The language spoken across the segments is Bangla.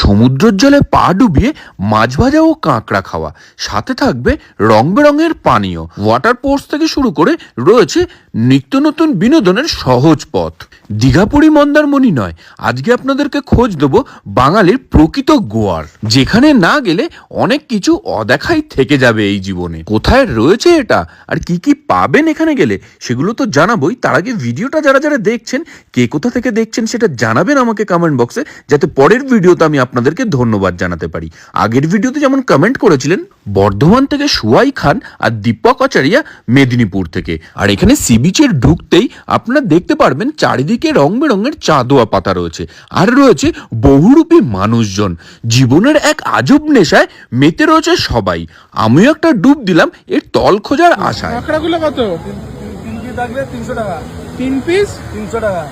সমুদ্রের জলে পা ডুবিয়ে মাছ ভাজা ও কাঁকড়া খাওয়া, সাথে থাকবে রং বেরঙের পানীয়। ওয়াটার স্পোর্টস থেকে শুরু করে রয়েছে নিত্য নতুন বিনোদনের সহজ পথ। দীঘাপুরী মন্দারমণি নয়, আজকে আপনাদেরকে খোঁজ দেবো বাঙালির প্রকৃত গোয়ার, যেখানে না গেলে অনেক কিছু অদেখাই থেকে যাবে এই জীবনে। কোথায় রয়েছে এটা আর কি কি পাবেন এখানে গেলে সেগুলো তো জানাবোই। তার আগে ভিডিওটা যারা যারা দেখছেন, কে কোথা থেকে দেখছেন সেটা জানাবেন আমাকে কমেন্ট বক্সে, যাতে পরের ভিডিওতে আমি আপনাদেরকে ধন্যবাদ জানাতে পারি। আগের ভিডিওতে যেমন কমেন্ট করেছিলেন বর্ধমান থেকে সুয়াই খান আর দীপক আচারিয়া মেদিনীপুর থেকে। আর এখানে সি বিচের ঢুকতেই আপনারা দেখতে পারবেন চারিদিকে রং বেরঙের চাঁদোয়া পাতা রয়েছে, আর রয়েছে বহুরূপী মানুষজন। জীবনের এক আজব নেশায় মেতে রয়েছে সবাই। আমিও একটা ডুব দিলাম এর তল খোঁজার আশায়। কাঁকড়াগুলো কত? 3 পিস থাকবে 300 টাকা। 3 পিস 300 টাকা।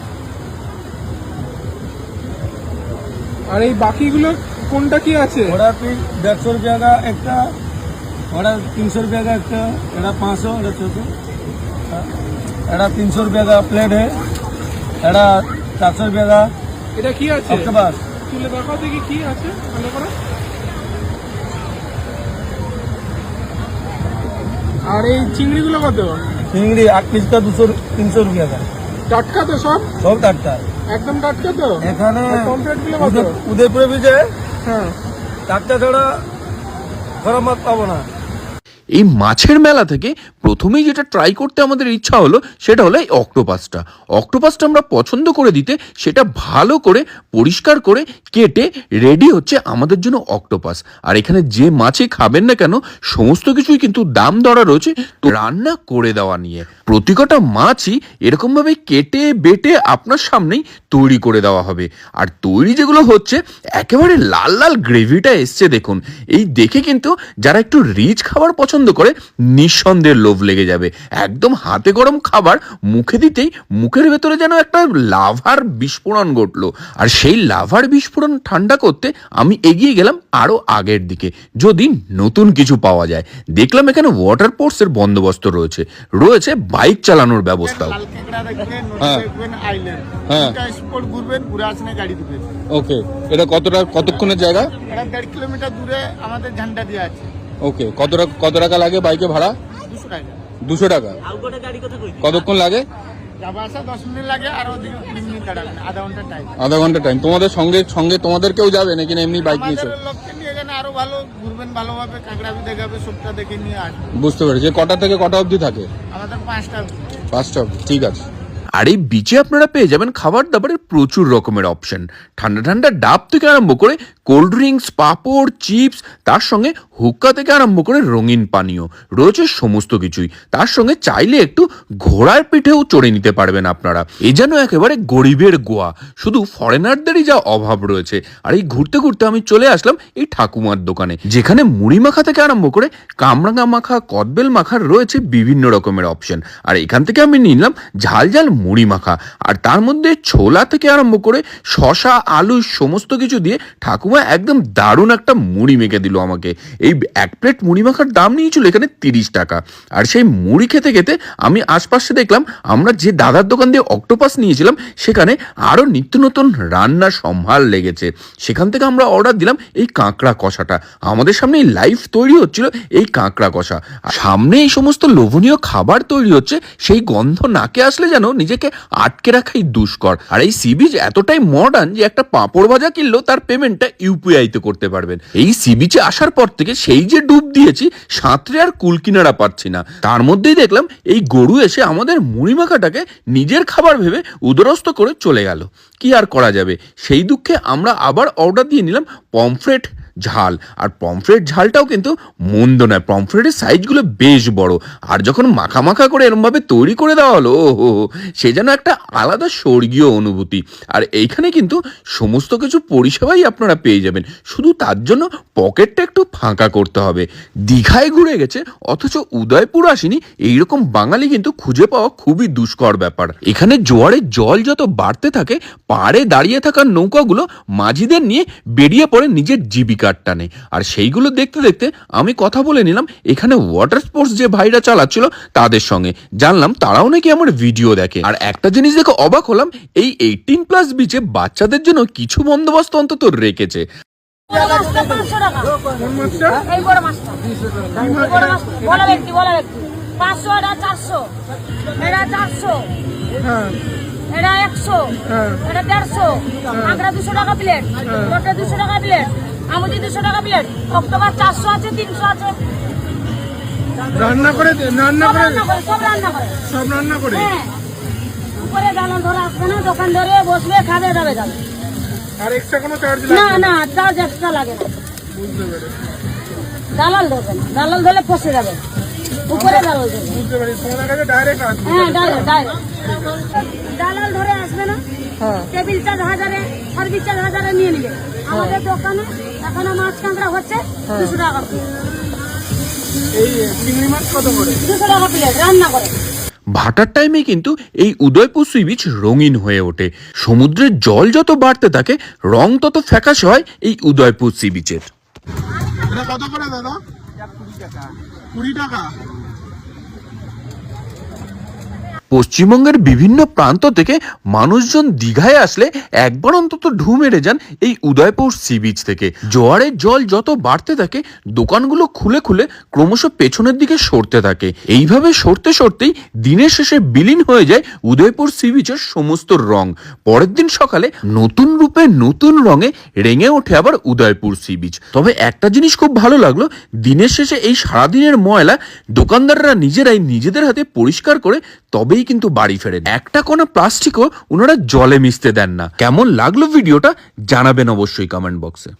আর এই বাকিগুলো কোনটা কি আছে? ওরা পিস 150 रुपया का একটা, ওরা 300 रुपया का একটা, এটা 500, এটা 400, এটা 300 रुपया का प्लेट है, এটা 400 रुपया का। এটা কি আছে? অক্টোপাস। তুলে দেখাও দেখি কি আছে ভালো করে। আর এই চিংড়িগুলো কত? চিংড়ি 8 পিস का 200-300 रुपया का। টাটকা তো সব? সব টাটকা, একদম টাটকা তো? এখানে পমফ্রেটগুলো কত? উদয়পুরে বিচে হ্যাঁ, টাটকা ছাড়া খারাপ মাছ পাবো না। এই মাছের মেলা থেকে প্রথমেই যেটা ট্রাই করতে আমাদের ইচ্ছা হলো সেটা হলো এই অক্টোপাসটা। অক্টোপাসটা আমরা পছন্দ করে দিতে সেটা ভালো করে পরিষ্কার করে কেটে রেডি হচ্ছে আমাদের জন্য অক্টোপাস। আর এখানে যে মাছই খাবেন না কেন সমস্ত কিছুই কিন্তু দাম দরা রয়েছে তো রান্না করে দেওয়া নিয়ে। প্রতিকটা মাছই এরকমভাবে কেটে বেটে আপনার সামনেই তৈরি করে দেওয়া হবে। আর তৈরি যেগুলো হচ্ছে একেবারে লাল লাল গ্রেভিটা এসছে দেখুন। এই দেখে কিন্তু যারা একটু রিচ খাবার পছন্দ করে নিঃসন্দেহে লোভ লেগে যাবে। একদম হাতে গরম খাবার মুখে দিতেই মুখের ভেতরে যেন একটা লাভার বিস্ফোরণ ঘটলো। আর সেই লাভার বিস্ফোরণ ঠান্ডা করতে আমি এগিয়ে গেলাম আরো আগের দিকে, যদি নতুন কিছু পাওয়া যায়। দেখলাম এখানে ওয়াটার স্পোর্টসের বন্দোবস্ত রয়েছে, রয়েছে বাইক চালানোর ব্যবস্থাও। ওকে, এটা কতক্ষণের জায়গা? 1.5 কিলোমিটার দূরে আমাদের ঝান্ডা দিয়ে আছে। ওকে, কত টাকা লাগে বাইকে ভাড়া? 200 টাকা। 200 টাকা। কতক্ষণ লাগে? যাওয়া আসা 10 মিনিট লাগে, আর ওদিকে 20 মিনিট দাঁড়াবেন, আধা ঘন্টা টাইম। তোমাদের সঙ্গে তোমাদের কেউ যাবে নাকি না এমনি বাইক নিয়েছো? আমাদের লোককে নিয়ে গেলে আরো ভালো ঘুরবেন, ভালোভাবে কাঁকড়াবি দেখাবে, সবটা দেখে নিয়ে আসবেন। বুঝতে পেরেছি। কটা থেকে কটা অবধি থাকে? আমাদের 5টা। 5টা অবধি, ঠিক আছে। আর এই বিচে আপনারা পেয়ে যাবেন খাবার দাবারের প্রচুর রকমের অপশন। ঠান্ডা ঠান্ডা ডাব থেকে আরম্ভ করে কোল্ড ড্রিঙ্কস, পাঁপড়, চিপস, তার সঙ্গে হুক্কা থেকে আরম্ভ করে রঙিন পানীয় রয়েছে সমস্ত কিছুই। তার সঙ্গে চাইলে একটু ঘোড়ার পিঠেও চড়ে নিতে পারবেন আপনারা। এ যেন একেবারে গরিবের গোয়া, শুধু ফরেনারদেরই যা অভাব রয়েছে। আর এই ঘুরতে ঘুরতে আমি চলে আসলাম এই ঠাকুমার দোকানে, যেখানে মুড়ি মাখা থেকে আরম্ভ করে কামরাঙা মাখা, কদবেল মাখার রয়েছে বিভিন্ন রকমের অপশন। আর এখান থেকে আমি নিলাম ঝাল ঝাল মুড়ি মাখা, আর তার মধ্যে ছোলা থেকে আরম্ভ করে শশা, আলু সমস্ত কিছু দিয়ে ঠাকুমা একদম দারুণ একটা মুড়ি মেখে দিল আমাকে। এই এক প্লেট মুড়ি মাখার দাম নিয়েছিল এখানে 30 টাকা। আর সেই মুড়ি খেতে খেতে আমি আশপাশে দেখলাম আমরা যে দাদার দোকান দিয়ে অক্টোপাস নিয়েছিলাম সেখানে আরো নিত্য নতুন রান্নার সম্ভার লেগেছে। সেখান থেকে আমরা অর্ডার দিলাম এই কাঁকড়া কষাটা। আমাদের সামনে লাইভ তৈরি হচ্ছিল এই কাঁকড়া কষা। সামনে এই সমস্ত লোভনীয় খাবার তৈরি হচ্ছে, সেই গন্ধ নাকে আসলে যেন নিজেকে আটকে রাখাই দুষ্কর। আর এই সি বিচ এতটাই মডার্ন যে একটা পাঁপড় ভাজা কিনলেও তার পেমেন্টটা ইউপিআইতে করতে পারবেন। এই সি বিচে আসার পর থেকে সেই যে ডুব দিয়েছি, সাঁতরে আর কুল কিনারা পাচ্ছি না। তার মধ্যেই দেখলাম এই গরু এসে আমাদের মুড়ি মাখাটাকে নিজের খাবার ভেবে উদরস্থ করে চলে গেল। কি আর করা যাবে, সেই দুঃখে আমরা আবার অর্ডার দিয়ে নিলাম পমফ্রেট ঝাল। আর পমফ্রেট ঝালটাও কিন্তু মন্দ নয়, পমফ্রেটের সাইজগুলো বেশ বড়। আর যখন মাখা মাখা করে এরমভাবে তৈরি করে দেওয়া হলো, ওহো, সে যেন একটা আলাদা স্বর্গীয় অনুভূতি। আর এইখানে কিন্তু সমস্ত কিছু পরিষেবাই আপনারা পেয়ে যাবেন, শুধু তার জন্য পকেটটা একটু ফাঁকা করতে হবে। দীঘায় ঘুরে গেছে অথচ উদয়পুর আসেনি, এইরকম বাঙালি কিন্তু খুঁজে পাওয়া খুবই দুষ্কর ব্যাপার। এখানে জোয়ারের জল যত বাড়তে থাকে, পাড়ে দাঁড়িয়ে থাকা নৌকাগুলো মাঝিদের নিয়ে বেরিয়ে পড়ে নিজের জীবিকার টানে। আর সেইগুলো দেখতে দেখতে আমি কথা বলে নিলাম এখানে ওয়াটার স্পোর্টস যে ভাইরা চালাচ্ছিল তাদের সঙ্গে। জানলাম তারাও নাকি আমার ভিডিও দেখে। আর একটা জিনিস দেখে অবাক হলাম, এই 18+ বিচে বাচ্চাদের জন্য কিছু বন্দোবস্ত অন্তত রেখেছে। বড় মাছটা 500 টাকা। কোন মাছটা? এই বড় মাছটা। এই বড় মাছ বড় ব্যক্তি 500, এটা 400, এটা 400, হ্যাঁ এটা 100, হ্যাঁ এটা 150, কাঁকড়া 200 টাকা প্লেট, লোটে 200 টাকা প্লেট, আমুদি 200 টাকা প্লেট, অক্টোবর 400 আছে, 300 আছে। রান্না করে সব রান্না করে, সব রান্না করে। সব রান্না করে হ্যাঁ, উপরে দালাল ধরে আসবে না, দোকান ধরে বসবে, খাবে যাবে যাবে। আর এক্সট্রা কোনো চার্জ না লাগবে না, চার্জ এক্সট্রা লাগে না। বুঝতে পেরেছি দালাল ধরবে না, দালাল ধরলে ফসে যাবে, উপরে দালাল ধরবে। বুঝতে পেরেছি তোমাদের কাছে ডাইরেক্ট আসবে হ্যাঁ, ডাইরেক্ট ডাইরেক্ট দালাল ধরে আসবে না। হ্যাঁ টেবিল চার্জ 1000, সার্ভিস চার্জ 1000 নিয়ে নিবে। আমাদের দোকানে এখনো মাছ কাঁকড়া হচ্ছে 200 টাকা প্লেট, এই চিংড়ি মাছ কত করে? 200 টাকা প্লেট রান্না করে। ভাটার টাইমে কিন্তু এই উদয়পুর সি বিচ রঙিন হয়ে ওঠে। সমুদ্রের জল যত বাড়তে থাকে রং তত ফ্যাকাশে হয় এই উদয়পুর সি বিচের। এটা কত করে দাদা? 20 টাকা। পশ্চিমবঙ্গের বিভিন্ন প্রান্ত থেকে মানুষজন দীঘায় আসলে একবার অন্তত ঢু মেরে যান এই উদয়পুর সি বিচ থেকে। জোয়ারের জল যত বাড়তে থাকে দোকানগুলো খুলে খুলে ক্রমশ পেছনের দিকে সরতে থাকে। এইভাবে সরতে সরতেই দিনের শেষে বিলীন হয়ে যায় উদয়পুর সি বিচের সমস্ত রং। পরের দিন সকালে নতুন রূপে নতুন রঙে রেঙে ওঠে আবার উদয়পুর সি বিচ। তবে একটা জিনিস খুব ভালো লাগলো, দিনের শেষে এই সারাদিনের ময়লা দোকানদাররা নিজেরাই নিজেদের হাতে পরিষ্কার করে তবেই কিন্তু বাড়ি ফেরেন। একটা কোনো প্লাস্টিকও ওনারা জলে মিশতে দেন না। কেমন লাগলো ভিডিওটা জানাবেন অবশ্যই কমেন্ট বক্সে।